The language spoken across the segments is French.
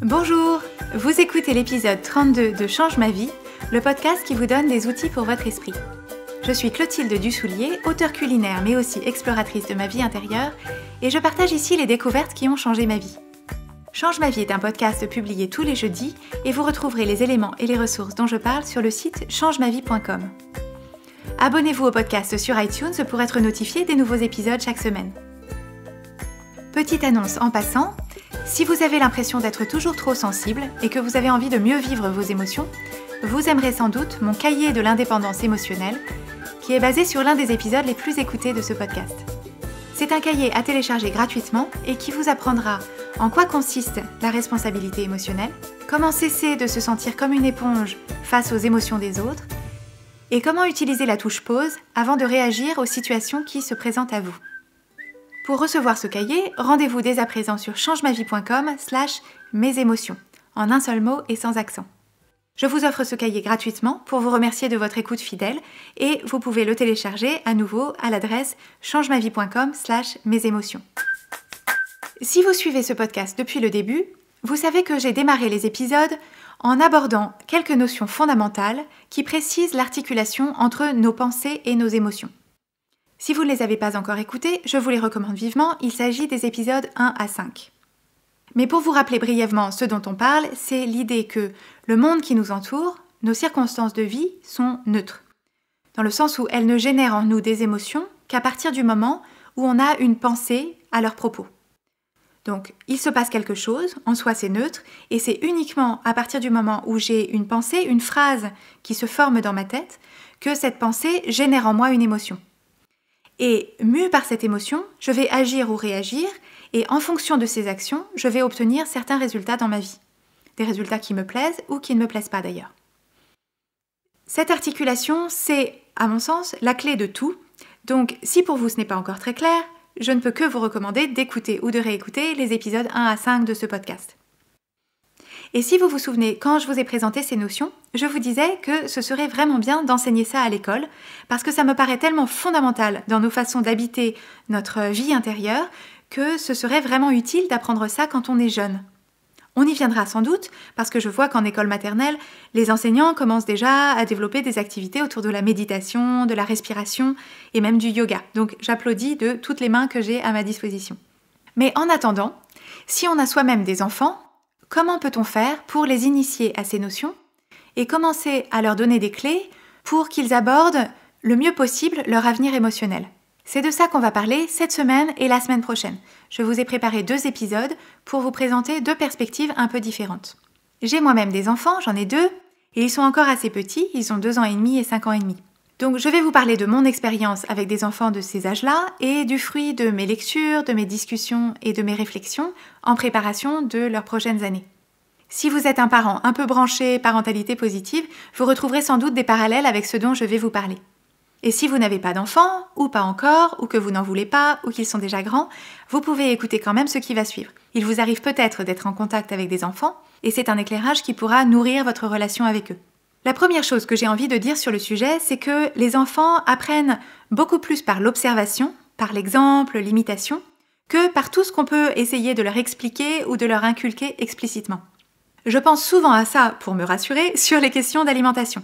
Bonjour, vous écoutez l'épisode 32 de Change ma vie, le podcast qui vous donne des outils pour votre esprit. Je suis Clotilde Dussoulier, auteure culinaire mais aussi exploratrice de ma vie intérieure, et je partage ici les découvertes qui ont changé ma vie. Change ma vie est un podcast publié tous les jeudis et vous retrouverez les éléments et les ressources dont je parle sur le site changemavie.com. Abonnez-vous au podcast sur iTunes pour être notifié des nouveaux épisodes chaque semaine. Petite annonce en passant, si vous avez l'impression d'être toujours trop sensible et que vous avez envie de mieux vivre vos émotions, vous aimerez sans doute mon cahier de l'indépendance émotionnelle, qui est basé sur l'un des épisodes les plus écoutés de ce podcast. C'est un cahier à télécharger gratuitement et qui vous apprendra en quoi consiste la responsabilité émotionnelle, comment cesser de se sentir comme une éponge face aux émotions des autres, et comment utiliser la touche pause avant de réagir aux situations qui se présentent à vous. Pour recevoir ce cahier, rendez-vous dès à présent sur changemavie.com/mesémotions, en un seul mot et sans accent. Je vous offre ce cahier gratuitement pour vous remercier de votre écoute fidèle et vous pouvez le télécharger à nouveau à l'adresse changemavie.com/mesémotions. Si vous suivez ce podcast depuis le début, vous savez que j'ai démarré les épisodes en abordant quelques notions fondamentales qui précisent l'articulation entre nos pensées et nos émotions. Si vous ne les avez pas encore écoutés, je vous les recommande vivement, il s'agit des épisodes 1 à 5. Mais pour vous rappeler brièvement ce dont on parle, c'est l'idée que le monde qui nous entoure, nos circonstances de vie, sont neutres. Dans le sens où elles ne génèrent en nous des émotions qu'à partir du moment où on a une pensée à leur propos. Donc, il se passe quelque chose, en soi c'est neutre, et c'est uniquement à partir du moment où j'ai une pensée, une phrase qui se forme dans ma tête, que cette pensée génère en moi une émotion. Et mue par cette émotion, je vais agir ou réagir, et en fonction de ces actions, je vais obtenir certains résultats dans ma vie. Des résultats qui me plaisent ou qui ne me plaisent pas d'ailleurs. Cette articulation, c'est, à mon sens, la clé de tout. Donc, si pour vous ce n'est pas encore très clair, je ne peux que vous recommander d'écouter ou de réécouter les épisodes 1 à 5 de ce podcast. Et si vous vous souvenez, quand je vous ai présenté ces notions, je vous disais que ce serait vraiment bien d'enseigner ça à l'école, parce que ça me paraît tellement fondamental dans nos façons d'habiter notre vie intérieure, que ce serait vraiment utile d'apprendre ça quand on est jeune. On y viendra sans doute, parce que je vois qu'en école maternelle, les enseignants commencent déjà à développer des activités autour de la méditation, de la respiration et même du yoga. Donc j'applaudis de toutes les mains que j'ai à ma disposition. Mais en attendant, si on a soi-même des enfants, comment peut-on faire pour les initier à ces notions et commencer à leur donner des clés pour qu'ils abordent le mieux possible leur avenir émotionnel ? C'est de ça qu'on va parler cette semaine et la semaine prochaine. Je vous ai préparé 2 épisodes pour vous présenter 2 perspectives un peu différentes. J'ai moi-même des enfants, j'en ai 2, et ils sont encore assez petits, ils ont 2 ans et demi et 5 ans et demi. Donc je vais vous parler de mon expérience avec des enfants de ces âges-là et du fruit de mes lectures, de mes discussions et de mes réflexions en préparation de leurs prochaines années. Si vous êtes un parent un peu branché parentalité positive, vous retrouverez sans doute des parallèles avec ce dont je vais vous parler. Et si vous n'avez pas d'enfants, ou pas encore, ou que vous n'en voulez pas, ou qu'ils sont déjà grands, vous pouvez écouter quand même ce qui va suivre. Il vous arrive peut-être d'être en contact avec des enfants, et c'est un éclairage qui pourra nourrir votre relation avec eux. La première chose que j'ai envie de dire sur le sujet, c'est que les enfants apprennent beaucoup plus par l'observation, par l'exemple, l'imitation, que par tout ce qu'on peut essayer de leur expliquer ou de leur inculquer explicitement. Je pense souvent à ça, pour me rassurer, sur les questions d'alimentation.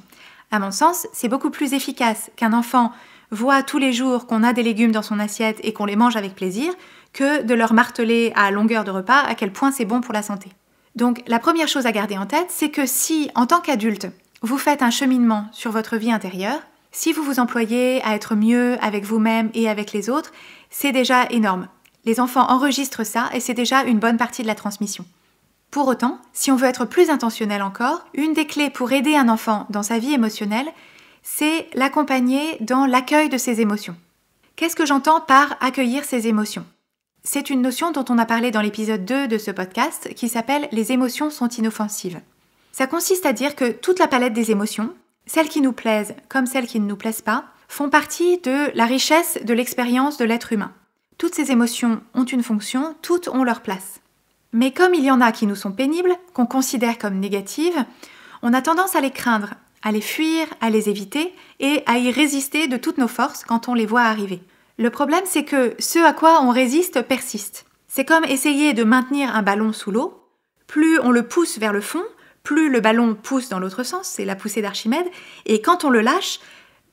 À mon sens, c'est beaucoup plus efficace qu'un enfant voit tous les jours qu'on a des légumes dans son assiette et qu'on les mange avec plaisir, que de leur marteler à longueur de repas à quel point c'est bon pour la santé. Donc la première chose à garder en tête, c'est que si, en tant qu'adulte, vous faites un cheminement sur votre vie intérieure, si vous vous employez à être mieux avec vous-même et avec les autres, c'est déjà énorme. Les enfants enregistrent ça et c'est déjà une bonne partie de la transmission. Pour autant, si on veut être plus intentionnel encore, une des clés pour aider un enfant dans sa vie émotionnelle, c'est l'accompagner dans l'accueil de ses émotions. Qu'est-ce que j'entends par accueillir ses émotions ? C'est une notion dont on a parlé dans l'épisode 2 de ce podcast qui s'appelle « Les émotions sont inoffensives ». Ça consiste à dire que toute la palette des émotions, celles qui nous plaisent comme celles qui ne nous plaisent pas, font partie de la richesse de l'expérience de l'être humain. Toutes ces émotions ont une fonction, toutes ont leur place. Mais comme il y en a qui nous sont pénibles, qu'on considère comme négatives, on a tendance à les craindre, à les fuir, à les éviter et à y résister de toutes nos forces quand on les voit arriver. Le problème, c'est que ce à quoi on résiste persiste. C'est comme essayer de maintenir un ballon sous l'eau. plus on le pousse vers le fond, plus le ballon pousse dans l'autre sens, c'est la poussée d'Archimède, et quand on le lâche,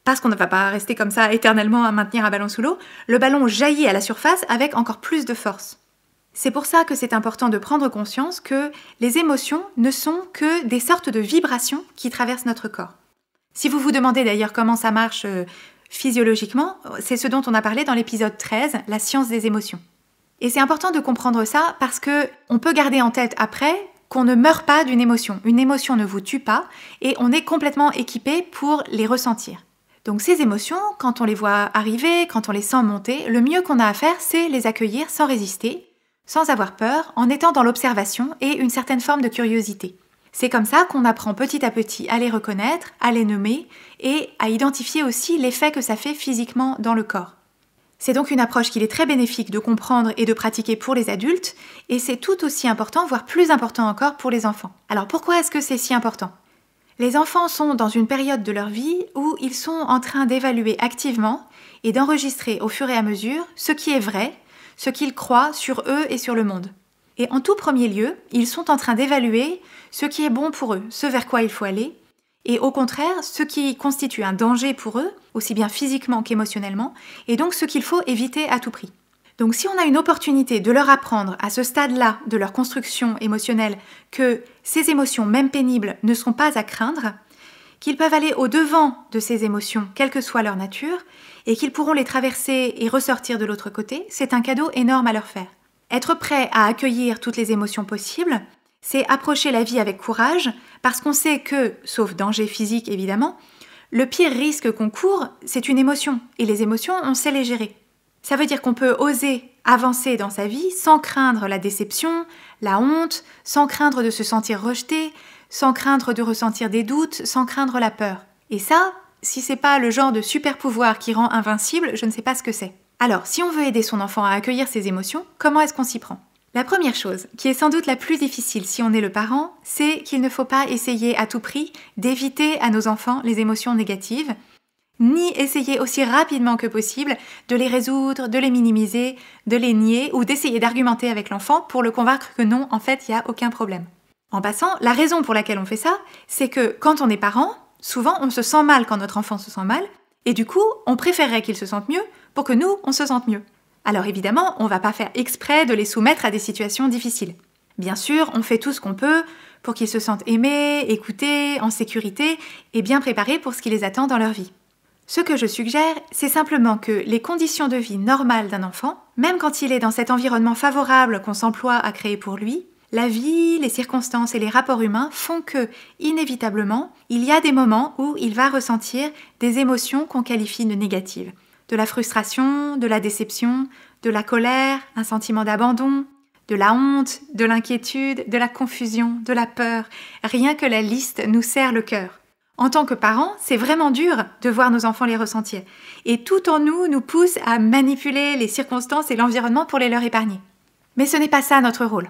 parce qu'on ne va pas rester comme ça éternellement à maintenir un ballon sous l'eau, le ballon jaillit à la surface avec encore plus de force. C'est pour ça que c'est important de prendre conscience que les émotions ne sont que des sortes de vibrations qui traversent notre corps. Si vous vous demandez d'ailleurs comment ça marche physiologiquement, c'est ce dont on a parlé dans l'épisode 13, la science des émotions. Et c'est important de comprendre ça parce qu'on peut garder en tête après qu'on ne meurt pas d'une émotion. Une émotion ne vous tue pas et on est complètement équipé pour les ressentir. Donc ces émotions, quand on les voit arriver, quand on les sent monter, le mieux qu'on a à faire, c'est les accueillir sans résister, sans avoir peur, en étant dans l'observation et une certaine forme de curiosité. C'est comme ça qu'on apprend petit à petit à les reconnaître, à les nommer et à identifier aussi l'effet que ça fait physiquement dans le corps. C'est donc une approche qu'il est très bénéfique de comprendre et de pratiquer pour les adultes, et c'est tout aussi important, voire plus important encore pour les enfants. Alors pourquoi est-ce que c'est si important ? Les enfants sont dans une période de leur vie où ils sont en train d'évaluer activement et d'enregistrer au fur et à mesure ce qui est vrai, ce qu'ils croient sur eux et sur le monde. Et en tout premier lieu, ils sont en train d'évaluer ce qui est bon pour eux, ce vers quoi il faut aller, et au contraire, ce qui constitue un danger pour eux, aussi bien physiquement qu'émotionnellement, et donc ce qu'il faut éviter à tout prix. Donc si on a une opportunité de leur apprendre à ce stade-là de leur construction émotionnelle que ces émotions, même pénibles, ne sont pas à craindre, qu'ils peuvent aller au-devant de ces émotions, quelle que soit leur nature, et qu'ils pourront les traverser et ressortir de l'autre côté, c'est un cadeau énorme à leur faire. Être prêt à accueillir toutes les émotions possibles, c'est approcher la vie avec courage, parce qu'on sait que, sauf danger physique évidemment, le pire risque qu'on court, c'est une émotion, et les émotions, on sait les gérer. Ça veut dire qu'on peut oser avancer dans sa vie sans craindre la déception, la honte, sans craindre de se sentir rejeté, sans craindre de ressentir des doutes, sans craindre la peur. Et ça, si c'est pas le genre de super pouvoir qui rend invincible, je ne sais pas ce que c'est. Alors, si on veut aider son enfant à accueillir ses émotions, comment est-ce qu'on s'y prend ? La première chose, qui est sans doute la plus difficile si on est le parent, c'est qu'il ne faut pas essayer à tout prix d'éviter à nos enfants les émotions négatives, ni essayer aussi rapidement que possible de les résoudre, de les minimiser, de les nier ou d'essayer d'argumenter avec l'enfant pour le convaincre que non, en fait, il n'y a aucun problème. En passant, la raison pour laquelle on fait ça, c'est que quand on est parent, souvent on se sent mal quand notre enfant se sent mal, et du coup, on préférerait qu'il se sente mieux pour que nous, on se sente mieux. Alors évidemment, on ne va pas faire exprès de les soumettre à des situations difficiles. Bien sûr, on fait tout ce qu'on peut pour qu'ils se sentent aimés, écoutés, en sécurité et bien préparés pour ce qui les attend dans leur vie. Ce que je suggère, c'est simplement que les conditions de vie normales d'un enfant, même quand il est dans cet environnement favorable qu'on s'emploie à créer pour lui, la vie, les circonstances et les rapports humains font que, inévitablement, il y a des moments où il va ressentir des émotions qu'on qualifie de négatives. De la frustration, de la déception, de la colère, un sentiment d'abandon, de la honte, de l'inquiétude, de la confusion, de la peur. Rien que la liste nous serre le cœur. En tant que parents, c'est vraiment dur de voir nos enfants les ressentir. Et tout en nous pousse à manipuler les circonstances et l'environnement pour les leur épargner. Mais ce n'est pas ça notre rôle.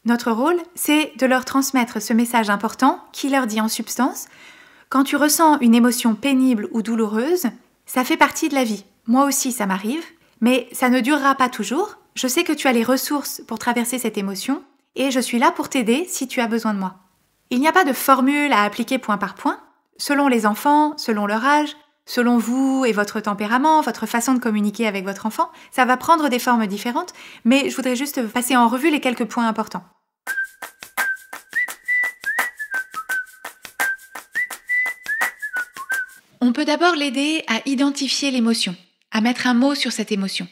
Notre rôle, c'est de leur transmettre ce message important qui leur dit en substance « Quand tu ressens une émotion pénible ou douloureuse, ça fait partie de la vie. Moi aussi, ça m'arrive, mais ça ne durera pas toujours. Je sais que tu as les ressources pour traverser cette émotion et je suis là pour t'aider si tu as besoin de moi. » Il n'y a pas de formule à appliquer point par point. Selon les enfants, selon leur âge, selon vous et votre tempérament, votre façon de communiquer avec votre enfant, ça va prendre des formes différentes, mais je voudrais juste passer en revue les quelques points importants. On peut d'abord l'aider à identifier l'émotion, à mettre un mot sur cette émotion.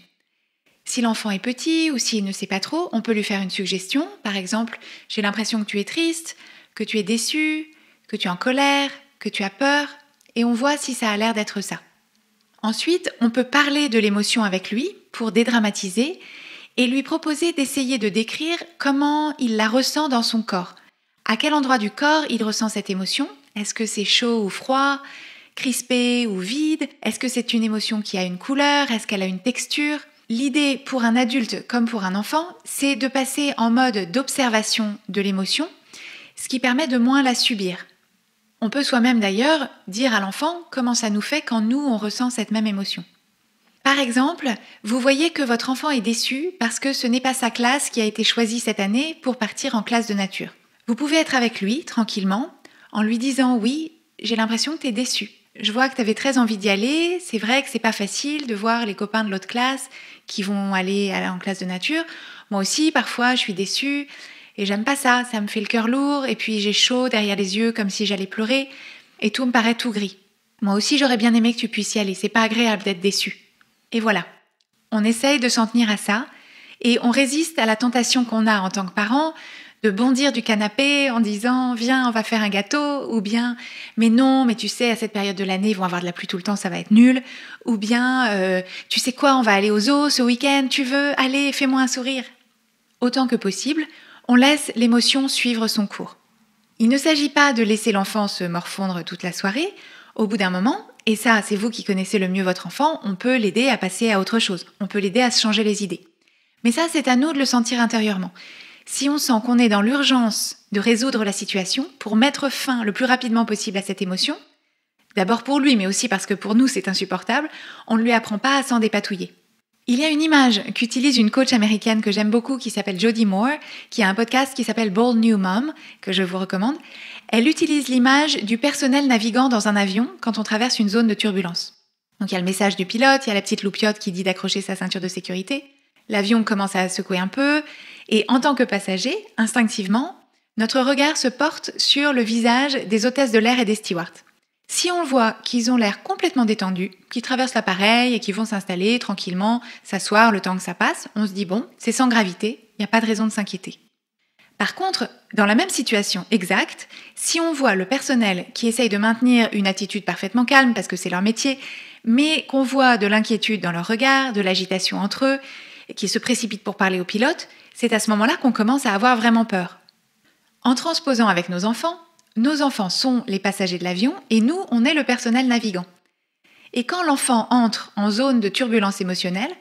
Si l'enfant est petit ou s'il ne sait pas trop, on peut lui faire une suggestion. Par exemple, j'ai l'impression que tu es triste, que tu es déçu, que tu es en colère, que tu as peur, et on voit si ça a l'air d'être ça. Ensuite, on peut parler de l'émotion avec lui pour dédramatiser et lui proposer d'essayer de décrire comment il la ressent dans son corps. À quel endroit du corps il ressent cette émotion ? Est-ce que c'est chaud ou froid ? Crispé ou vide? Est-ce que c'est une émotion qui a une couleur? Est-ce qu'elle a une texture? L'idée pour un adulte comme pour un enfant, c'est de passer en mode d'observation de l'émotion, ce qui permet de moins la subir. On peut soi-même d'ailleurs dire à l'enfant comment ça nous fait quand nous on ressent cette même émotion. Par exemple, vous voyez que votre enfant est déçu parce que ce n'est pas sa classe qui a été choisie cette année pour partir en classe de nature. Vous pouvez être avec lui, tranquillement, en lui disant « Oui, j'ai l'impression que tu es déçu. Je vois que tu avais très envie d'y aller. C'est vrai que c'est pas facile de voir les copains de l'autre classe qui vont aller en classe de nature. Moi aussi, parfois, je suis déçue et j'aime pas ça. Ça me fait le cœur lourd et puis j'ai chaud derrière les yeux comme si j'allais pleurer et tout me paraît tout gris. Moi aussi, j'aurais bien aimé que tu puisses y aller. C'est pas agréable d'être déçu. » Et voilà. On essaye de s'en tenir à ça et on résiste à la tentation qu'on a en tant que parent de bondir du canapé en disant « Viens, on va faire un gâteau » ou bien « Mais non, mais tu sais, à cette période de l'année, ils vont avoir de la pluie tout le temps, ça va être nul » ou bien « Tu sais quoi, on va aller au zoo ce week-end, tu veux? Allez, fais-moi un sourire » Autant que possible, on laisse l'émotion suivre son cours. Il ne s'agit pas de laisser l'enfant se morfondre toute la soirée. Au bout d'un moment, et ça, c'est vous qui connaissez le mieux votre enfant, on peut l'aider à passer à autre chose. On peut l'aider à se changer les idées. Mais ça, c'est à nous de le sentir intérieurement. Si on sent qu'on est dans l'urgence de résoudre la situation pour mettre fin le plus rapidement possible à cette émotion, d'abord pour lui, mais aussi parce que pour nous, c'est insupportable, on ne lui apprend pas à s'en dépatouiller. Il y a une image qu'utilise une coach américaine que j'aime beaucoup qui s'appelle Jodie Moore, qui a un podcast qui s'appelle Bold New Mom, que je vous recommande. Elle utilise l'image du personnel navigant dans un avion quand on traverse une zone de turbulence. Donc il y a le message du pilote, il y a la petite loupiote qui dit d'accrocher sa ceinture de sécurité. L'avion commence à secouer un peu et en tant que passager, instinctivement, notre regard se porte sur le visage des hôtesses de l'air et des stewards. Si on voit qu'ils ont l'air complètement détendus, qu'ils traversent l'appareil et qu'ils vont s'installer tranquillement, s'asseoir le temps que ça passe, on se dit bon, c'est sans gravité, il n'y a pas de raison de s'inquiéter. Par contre, dans la même situation exacte, si on voit le personnel qui essaye de maintenir une attitude parfaitement calme parce que c'est leur métier, mais qu'on voit de l'inquiétude dans leur regard, de l'agitation entre eux, qui se précipitent pour parler au pilote, c'est à ce moment-là qu'on commence à avoir vraiment peur. En transposant avec nos enfants sont les passagers de l'avion et nous, on est le personnel navigant. Et quand l'enfant entre en zone de turbulence émotionnelle,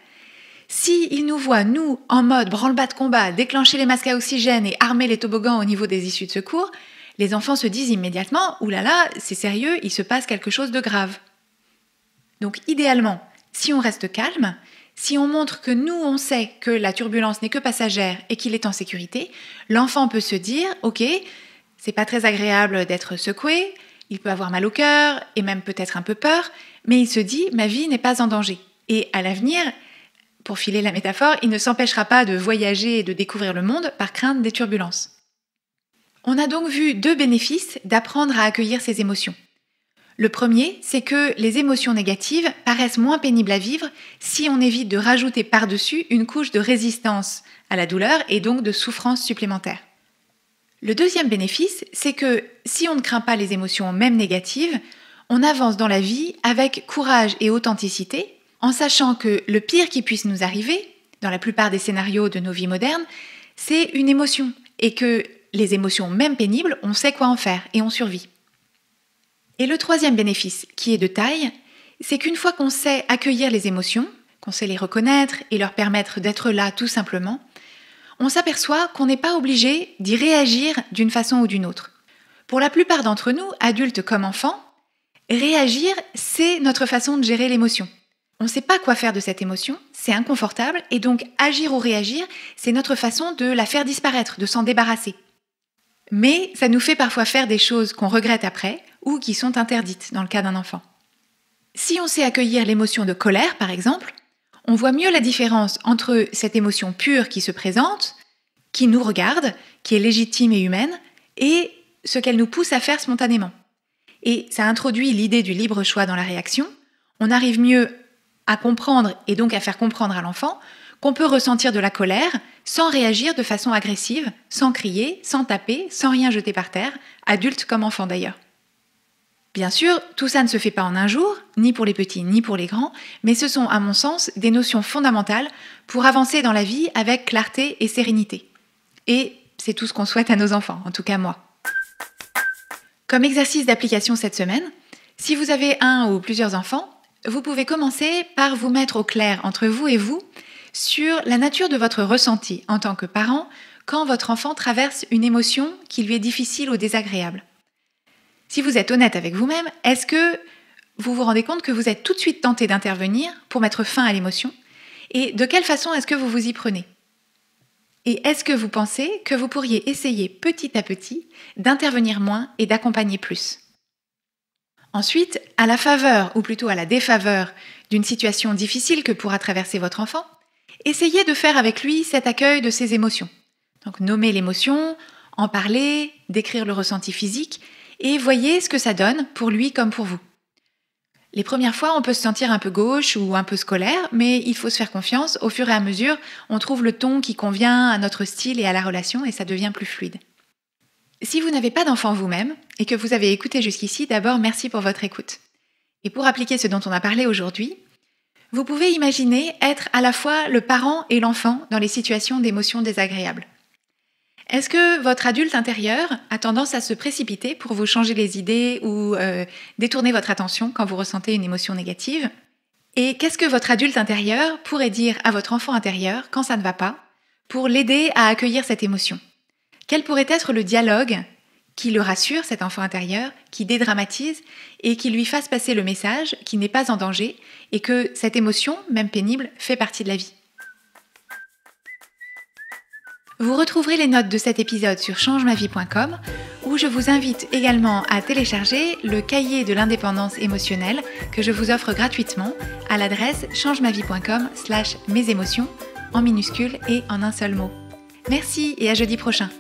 s'il nous voit, nous, en mode branle-bas de combat, déclencher les masques à oxygène et armer les toboggans au niveau des issues de secours, les enfants se disent immédiatement « Ouh là là, c'est sérieux, il se passe quelque chose de grave ». Donc idéalement, si on reste calme, si on montre que nous, on sait que la turbulence n'est que passagère et qu'il est en sécurité, l'enfant peut se dire « Ok, c'est pas très agréable d'être secoué, il peut avoir mal au cœur et même peut-être un peu peur, mais il se dit « Ma vie n'est pas en danger ». Et à l'avenir, pour filer la métaphore, il ne s'empêchera pas de voyager et de découvrir le monde par crainte des turbulences. On a donc vu 2 bénéfices d'apprendre à accueillir ses émotions. Le premier, c'est que les émotions négatives paraissent moins pénibles à vivre si on évite de rajouter par-dessus une couche de résistance à la douleur et donc de souffrance supplémentaire. Le deuxième bénéfice, c'est que si on ne craint pas les émotions même négatives, on avance dans la vie avec courage et authenticité, en sachant que le pire qui puisse nous arriver, dans la plupart des scénarios de nos vies modernes, c'est une émotion, et que les émotions même pénibles, on sait quoi en faire et on survit. Et le troisième bénéfice, qui est de taille, c'est qu'une fois qu'on sait accueillir les émotions, qu'on sait les reconnaître et leur permettre d'être là tout simplement, on s'aperçoit qu'on n'est pas obligé d'y réagir d'une façon ou d'une autre. Pour la plupart d'entre nous, adultes comme enfants, réagir, c'est notre façon de gérer l'émotion. On ne sait pas quoi faire de cette émotion, c'est inconfortable, et donc agir ou réagir, c'est notre façon de la faire disparaître, de s'en débarrasser. Mais ça nous fait parfois faire des choses qu'on regrette après, ou qui sont interdites dans le cas d'un enfant. Si on sait accueillir l'émotion de colère, par exemple, on voit mieux la différence entre cette émotion pure qui se présente, qui nous regarde, qui est légitime et humaine, et ce qu'elle nous pousse à faire spontanément. Et ça introduit l'idée du libre choix dans la réaction. On arrive mieux à comprendre et donc à faire comprendre à l'enfant qu'on peut ressentir de la colère sans réagir de façon agressive, sans crier, sans taper, sans rien jeter par terre, adulte comme enfant d'ailleurs. Bien sûr, tout ça ne se fait pas en un jour, ni pour les petits, ni pour les grands, mais ce sont, à mon sens, des notions fondamentales pour avancer dans la vie avec clarté et sérénité. Et c'est tout ce qu'on souhaite à nos enfants, en tout cas moi. Comme exercice d'application cette semaine, si vous avez un ou plusieurs enfants, vous pouvez commencer par vous mettre au clair entre vous et vous sur la nature de votre ressenti en tant que parent quand votre enfant traverse une émotion qui lui est difficile ou désagréable. Si vous êtes honnête avec vous-même, est-ce que vous vous rendez compte que vous êtes tout de suite tenté d'intervenir pour mettre fin à l'émotion? Et de quelle façon est-ce que vous vous y prenez? Et est-ce que vous pensez que vous pourriez essayer petit à petit d'intervenir moins et d'accompagner plus? Ensuite, à la faveur, ou plutôt à la défaveur, d'une situation difficile que pourra traverser votre enfant, essayez de faire avec lui cet accueil de ses émotions. Donc nommer l'émotion, en parler, décrire le ressenti physique, et voyez ce que ça donne pour lui comme pour vous. Les premières fois, on peut se sentir un peu gauche ou un peu scolaire, mais il faut se faire confiance. Au fur et à mesure, on trouve le ton qui convient à notre style et à la relation et ça devient plus fluide. Si vous n'avez pas d'enfant vous-même et que vous avez écouté jusqu'ici, d'abord merci pour votre écoute. Et pour appliquer ce dont on a parlé aujourd'hui, vous pouvez imaginer être à la fois le parent et l'enfant dans les situations d'émotions désagréables. Est-ce que votre adulte intérieur a tendance à se précipiter pour vous changer les idées ou détourner votre attention quand vous ressentez une émotion négative? Et qu'est-ce que votre adulte intérieur pourrait dire à votre enfant intérieur quand ça ne va pas pour l'aider à accueillir cette émotion? Quel pourrait être le dialogue qui le rassure, cet enfant intérieur, qui dédramatise et qui lui fasse passer le message qu'il n'est pas en danger et que cette émotion, même pénible, fait partie de la vie? Vous retrouverez les notes de cet épisode sur changemavie.com où je vous invite également à télécharger le cahier de l'indépendance émotionnelle que je vous offre gratuitement à l'adresse changemavie.com/mesémotions en minuscules et en un seul mot. Merci et à jeudi prochain.